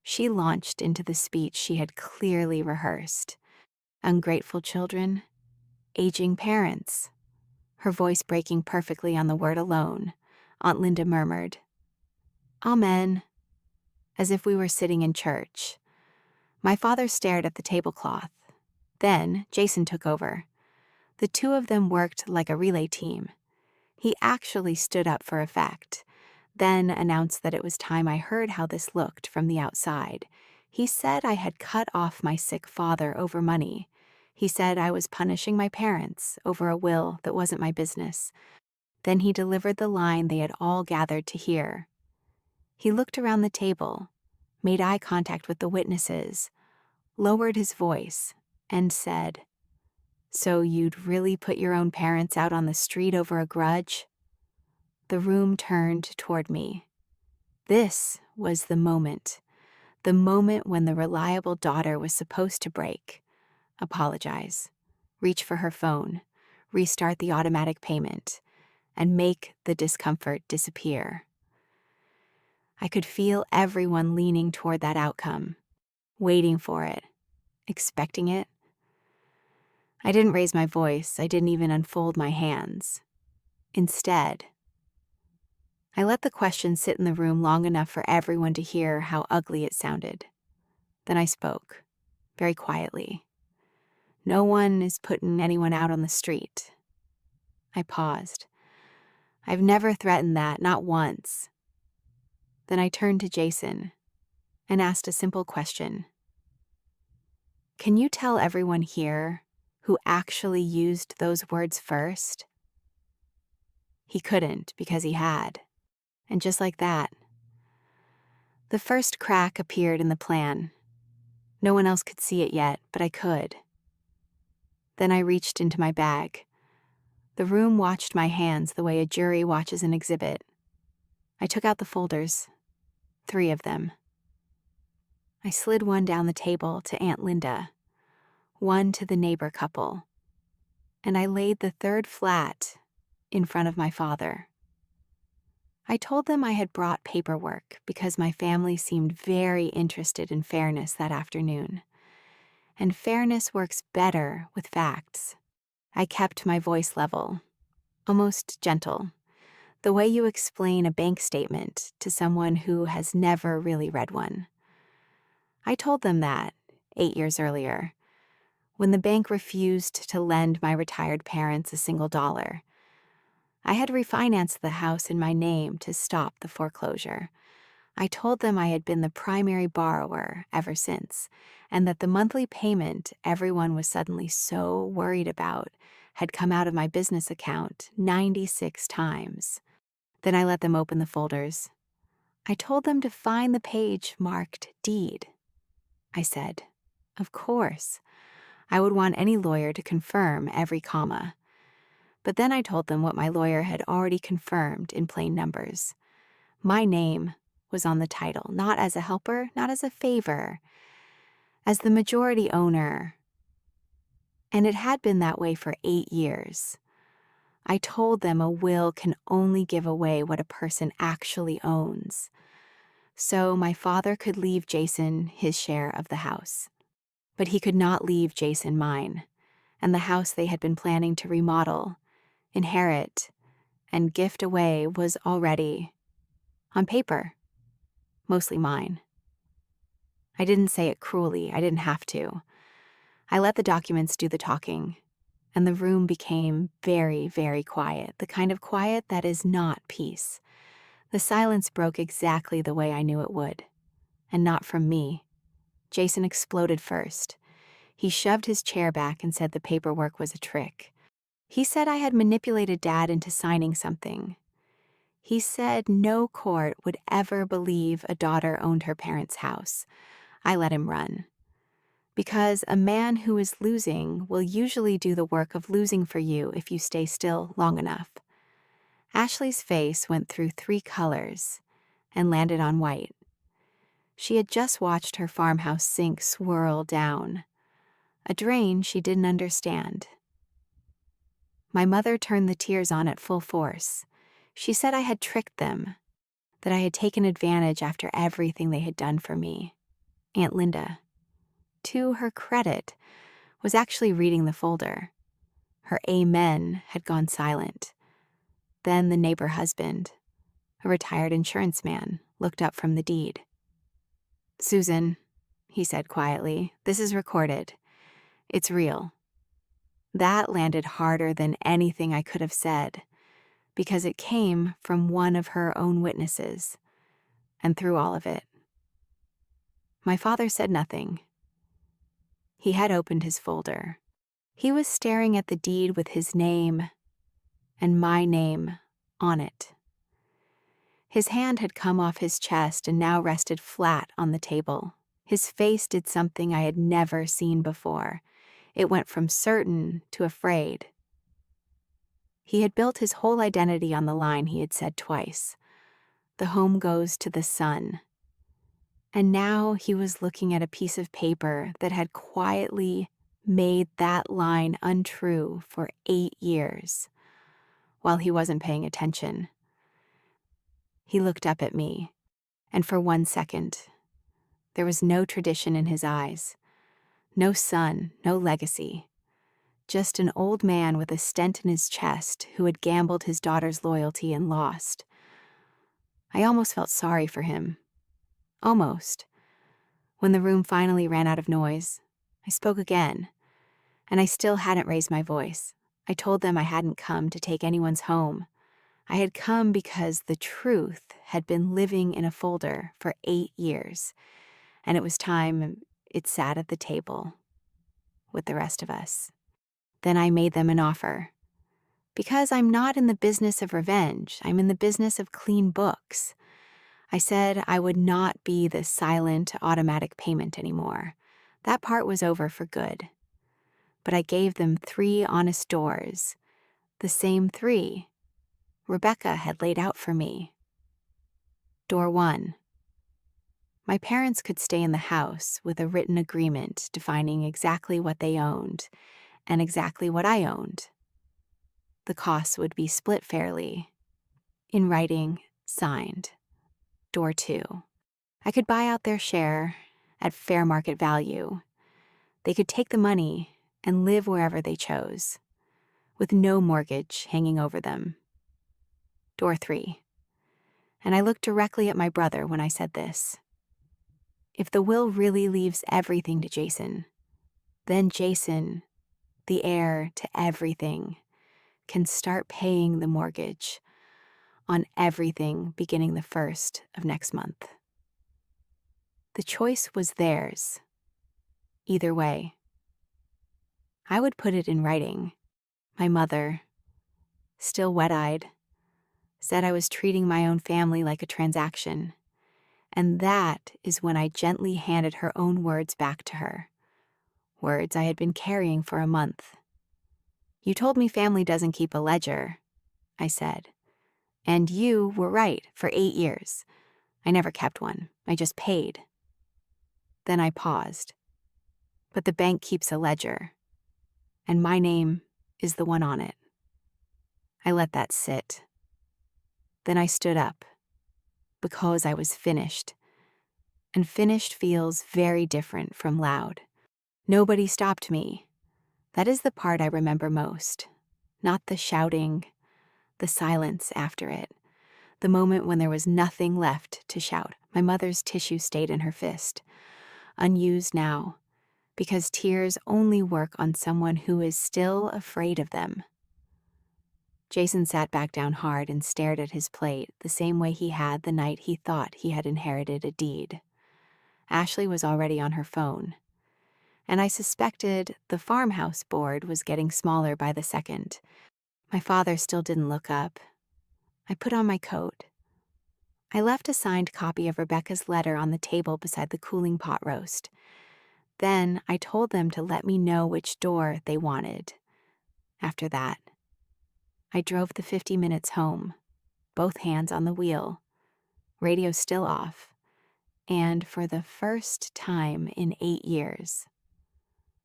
She launched into the speech she had clearly rehearsed. Ungrateful children, aging parents. Her voice breaking perfectly on the word alone, Aunt Linda murmured, "Amen," as if we were sitting in church. My father stared at the tablecloth. Then Jason took over. The two of them worked like a relay team. He actually stood up for effect, then announced that it was time I heard how this looked from the outside. He said I had cut off my sick father over money. He said I was punishing my parents over a will that wasn't my business. Then he delivered the line they had all gathered to hear. He looked around the table, made eye contact with the witnesses, lowered his voice, and said, "So you'd really put your own parents out on the street over a grudge?" The room turned toward me. This was the moment when the reliable daughter was supposed to break, apologize, reach for her phone, restart the automatic payment, and make the discomfort disappear. I could feel everyone leaning toward that outcome, waiting for it, expecting it. I didn't raise my voice. I didn't even unfold my hands. Instead, I let the question sit in the room long enough for everyone to hear how ugly it sounded. Then I spoke, very quietly. "No one is putting anyone out on the street." I paused. "I've never threatened that, not once." Then I turned to Jason and asked a simple question. "Can you tell everyone here who actually used those words first?" He couldn't because he had. And just like that, the first crack appeared in the plan. No one else could see it yet, but I could. Then I reached into my bag. The room watched my hands the way a jury watches an exhibit. I took out the folders, 3 of them. I slid one down the table to Aunt Linda, one to the neighbor couple, and I laid the third flat in front of my father. I told them I had brought paperwork because my family seemed very interested in fairness that afternoon. And fairness works better with facts. I kept my voice level, almost gentle, the way you explain a bank statement to someone who has never really read one. I told them that 8 years earlier, when the bank refused to lend my retired parents a single dollar. I had refinanced the house in my name to stop the foreclosure. I told them I had been the primary borrower ever since, and that the monthly payment everyone was suddenly so worried about had come out of my business account 96 times. Then I let them open the folders. I told them to find the page marked deed. I said, of course, I would want any lawyer to confirm every comma. But then I told them what my lawyer had already confirmed in plain numbers. My name was on the title, not as a helper, not as a favor, as the majority owner. And it had been that way for 8 years. I told them a will can only give away what a person actually owns. So my father could leave Jason his share of the house. But he could not leave Jason mine, and the house they had been planning to remodel, inherit, and gift away was already, on paper, mostly mine. I didn't say it cruelly. I didn't have to. I let the documents do the talking, and the room became very, very quiet, the kind of quiet that is not peace. The silence broke exactly the way I knew it would, and not from me. Jason exploded first. He shoved his chair back and said the paperwork was a trick. He said I had manipulated Dad into signing something. He said no court would ever believe a daughter owned her parents' house. I let him run. Because a man who is losing will usually do the work of losing for you if you stay still long enough. Ashley's face went through 3 colors and landed on white. She had just watched her farmhouse sink swirl down, a drain she didn't understand. My mother turned the tears on at full force. She said I had tricked them, that I had taken advantage after everything they had done for me. Aunt Linda, to her credit, was actually reading the folder. Her amen had gone silent. Then the neighbor husband, a retired insurance man, looked up from the deed. "Susan," he said quietly, "this is recorded. It's real." That landed harder than anything I could have said, because it came from one of her own witnesses. And through all of it, my father said nothing. He had opened his folder. He was staring at the deed with his name and my name on it. His hand had come off his chest and now rested flat on the table. His face did something I had never seen before. It went from certain to afraid. He had built his whole identity on the line he had said twice. The home goes to the son. And now he was looking at a piece of paper that had quietly made that line untrue for 8 years, while he wasn't paying attention. He looked up at me, and for 1 second, there was no tradition in his eyes, no son, no legacy, just an old man with a stent in his chest who had gambled his daughter's loyalty and lost. I almost felt sorry for him. Almost. When the room finally ran out of noise, I spoke again, and I still hadn't raised my voice. I told them I hadn't come to take anyone's home. I had come because the truth had been living in a folder for 8 years, and it was time it sat at the table with the rest of us. Then I made them an offer. Because I'm not in the business of revenge, I'm in the business of clean books. I said I would not be the silent, automatic payment anymore. That part was over for good. But I gave them 3 honest doors, the same 3 Rebecca had laid out for me. Door 1. My parents could stay in the house with a written agreement defining exactly what they owned and exactly what I owned. The costs would be split fairly. In writing, signed. Door 2. I could buy out their share at fair market value. They could take the money and live wherever they chose, with no mortgage hanging over them. Door 3. And I looked directly at my brother when I said this. If the will really leaves everything to Jason, then Jason, the heir to everything, can start paying the mortgage on everything beginning the 1st of next month. The choice was theirs. Either way. I would put it in writing. My mother, still wet-eyed, said I was treating my own family like a transaction. And that is when I gently handed her own words back to her. Words I had been carrying for a month. "You told me family doesn't keep a ledger," I said. "And you were right for 8 years. I never kept one. I just paid." Then I paused. "But the bank keeps a ledger, and my name is the one on it." I let that sit. Then I stood up, because I was finished. And finished feels very different from loud. Nobody stopped me. That is the part I remember most. Not the shouting, the silence after it, the moment when there was nothing left to shout. My mother's tissue stayed in her fist, unused now, because tears only work on someone who is still afraid of them. Jason sat back down hard and stared at his plate the same way he had the night he thought he had inherited a deed. Ashley was already on her phone, and I suspected the farmhouse board was getting smaller by the second. My father still didn't look up. I put on my coat. I left a signed copy of Rebecca's letter on the table beside the cooling pot roast. Then I told them to let me know which door they wanted. After that, I drove the 50 minutes home, both hands on the wheel, radio still off, and for the first time in 8 years.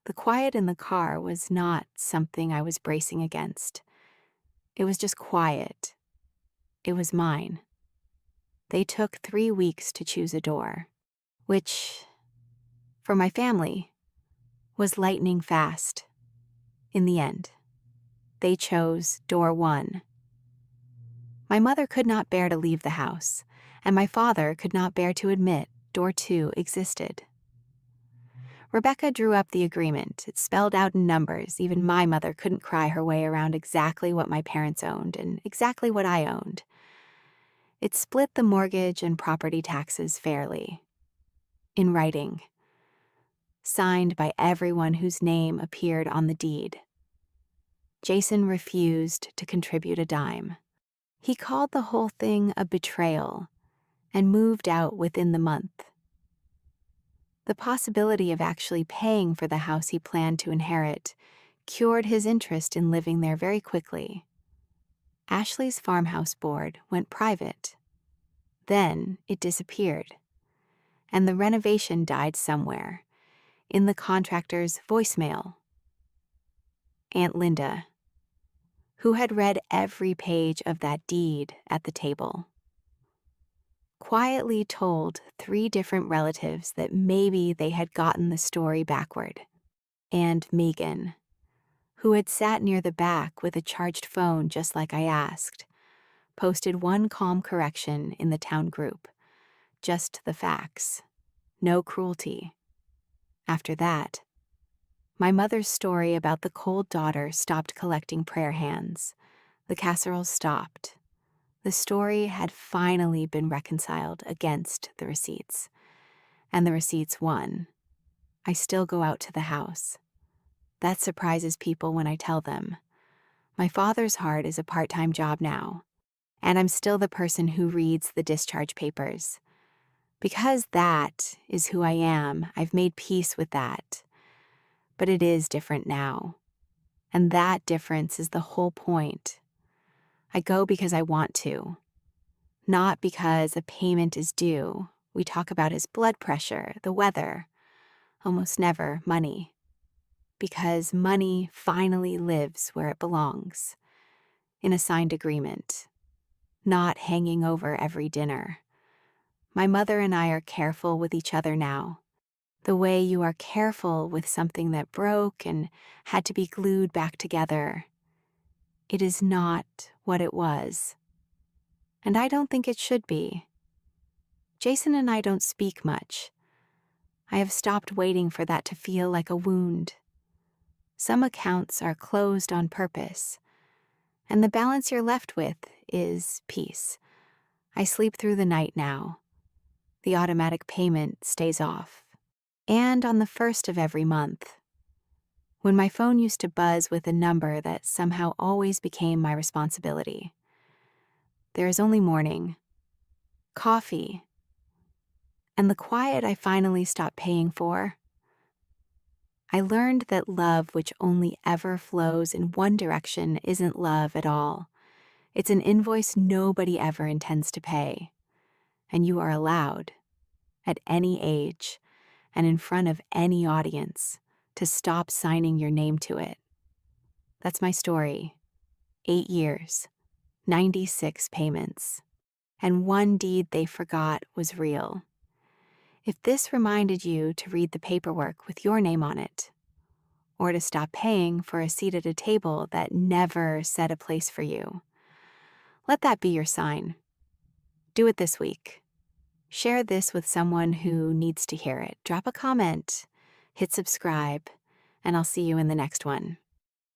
The quiet in the car was not something I was bracing against. It was just quiet. It was mine. They took 3 weeks to choose a door, which for my family was lightning fast. In the end, they chose door 1. My mother could not bear to leave the house, and my father could not bear to admit door 2 existed. Rebecca drew up the agreement. It spelled out in numbers. Even my mother couldn't cry her way around exactly what my parents owned and exactly what I owned. It split the mortgage and property taxes fairly. In writing, signed by everyone whose name appeared on the deed. Jason refused to contribute a dime. He called the whole thing a betrayal and moved out within the month. The possibility of actually paying for the house he planned to inherit cured his interest in living there very quickly. Ashley's farmhouse board went private. Then it disappeared, and the renovation died somewhere, in the contractor's voicemail. Aunt Linda, who had read every page of that deed at the table, quietly told 3 different relatives that maybe they had gotten the story backward. And Megan, who had sat near the back with a charged phone just like I asked, posted one calm correction in the town group. Just the facts. No cruelty. After that, my mother's story about the cold daughter stopped collecting prayer hands. The casseroles stopped. The story had finally been reconciled against the receipts. And the receipts won. I still go out to the house. That surprises people when I tell them. My father's heart is a part-time job now, and I'm still the person who reads the discharge papers. Because that is who I am, I've made peace with that. But it is different now, and that difference is the whole point. I go because I want to, not because a payment is due. We talk about his blood pressure, the weather, almost never money. Because money finally lives where it belongs, in a signed agreement, not hanging over every dinner. My mother and I are careful with each other now, the way you are careful with something that broke and had to be glued back together. It is not what it was. And I don't think it should be. Jason and I don't speak much. I have stopped waiting for that to feel like a wound. Some accounts are closed on purpose, and the balance you're left with is peace. I sleep through the night now. The automatic payment stays off. And on the 1st of every month, when my phone used to buzz with a number that somehow always became my responsibility, there is only morning, coffee, and the quiet I finally stopped paying for. I learned that love which only ever flows in one direction isn't love at all. It's an invoice nobody ever intends to pay. And you are allowed, at any age and in front of any audience, to stop signing your name to it. That's my story. 8 years, 96 payments, and one deed they forgot was real. If this reminded you to read the paperwork with your name on it, or to stop paying for a seat at a table that never set a place for you, let that be your sign. Do it this week. Share this with someone who needs to hear it. Drop a comment, hit subscribe, and I'll see you in the next one.